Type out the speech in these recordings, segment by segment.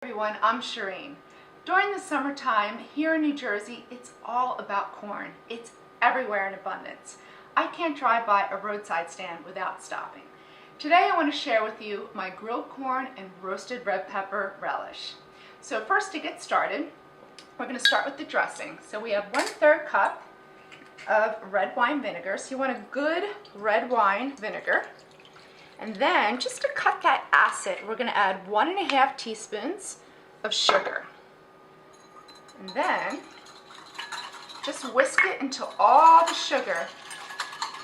Everyone, I'm Shereen. During the summertime here in New Jersey, it's all about corn. It's everywhere in abundance. I can't drive by a roadside stand without stopping. Today I want to share with you my grilled corn and roasted red pepper relish. So first, to get started, we're going to start with the dressing. So we have 1/3 cup of red wine vinegar. So you want a good red wine vinegar. And then, just to cut that acid, we're going to add 1½ teaspoons of sugar. And then, just whisk it until all the sugar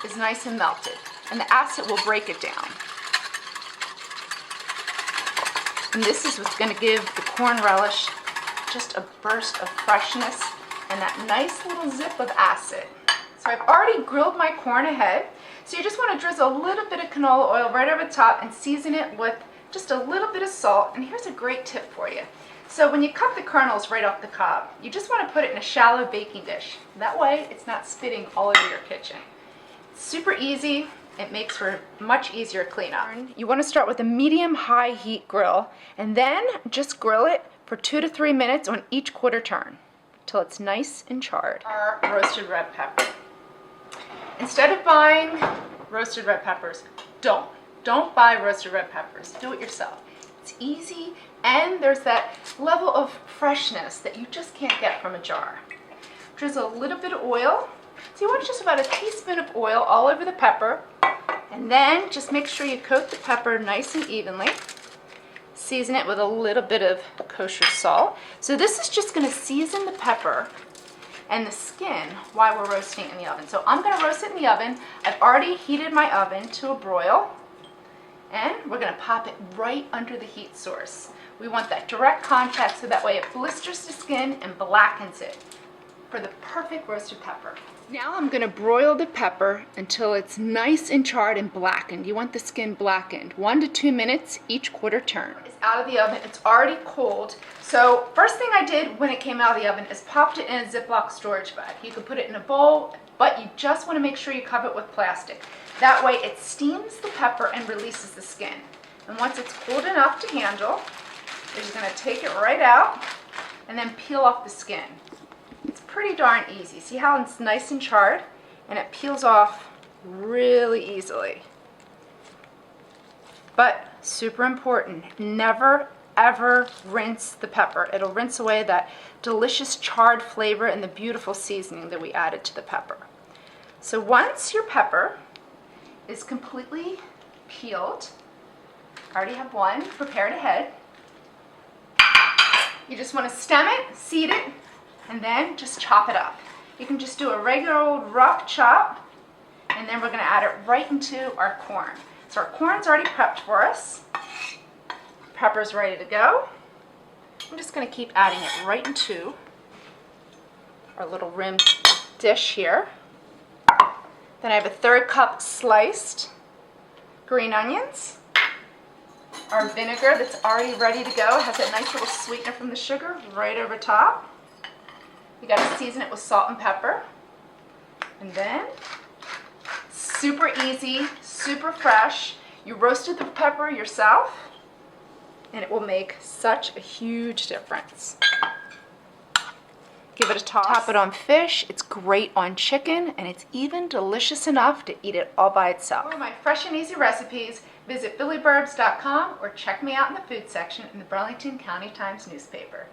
is nice and melted. And the acid will break it down. And this is what's going to give the corn relish just a burst of freshness and that nice little zip of acid. So I've already grilled my corn ahead. So you just want to drizzle a little bit of canola oil right over the top and season it with just a little bit of salt. And here's a great tip for you. So when you cut the kernels right off the cob, you just want to put it in a shallow baking dish. That way it's not spitting all over your kitchen. It's super easy. It makes for much easier cleanup. You want to start with a medium-high heat grill and then just grill it for 2 to 3 minutes on each quarter turn till it's nice and charred. Our roasted red pepper. Instead of buying roasted red peppers, don't buy roasted red peppers. Do it yourself. It's easy, and there's that level of freshness that you just can't get from a jar. Drizzle a little bit of oil. So you want just about a teaspoon of oil all over the pepper, and then just make sure you coat the pepper nice and evenly. Season it with a little bit of kosher salt. So this is just going to season the pepper and the skin while we're roasting it in the oven. So I'm going to roast it in the oven. I've already heated my oven to a broil, and we're going to pop it right under the heat source. We want that direct contact so that way it blisters the skin and blackens it for the perfect roasted pepper. Now I'm going to broil the pepper until it's nice and charred and blackened. You want the skin blackened. 1 to 2 minutes each quarter turn. It's out of the oven. It's already cold. So first thing I did when it came out of the oven is popped it in a Ziploc storage bag. You could put it in a bowl, but you just want to make sure you cover it with plastic. That way it steams the pepper and releases the skin. And once it's cold enough to handle, you're just going to take it right out and then peel off the skin. It's pretty darn easy. See how it's nice and charred? And it peels off really easily. But super important, never ever rinse the pepper. It'll rinse away that delicious charred flavor and the beautiful seasoning that we added to the pepper. So once your pepper is completely peeled, I already have one prepared ahead. You just want to stem it, seed it, and then just chop it up. You can just do a regular old rough chop, and then we're going to add it right into our corn. So our corn's already prepped for us. Pepper's ready to go. I'm just going to keep adding it right into our little rimmed dish here. Then I have a 1/3 cup sliced green onions. Our vinegar that's already ready to go has a nice little sweetener from the sugar right over top. You got to season it with salt and pepper. And then, super easy, super fresh. You roasted the pepper yourself, and it will make such a huge difference. Give it a toss. Top it on fish. It's great on chicken, and it's even delicious enough to eat it all by itself. For my fresh and easy recipes, visit phillyburbs.com or check me out in the food section in the Burlington County Times newspaper.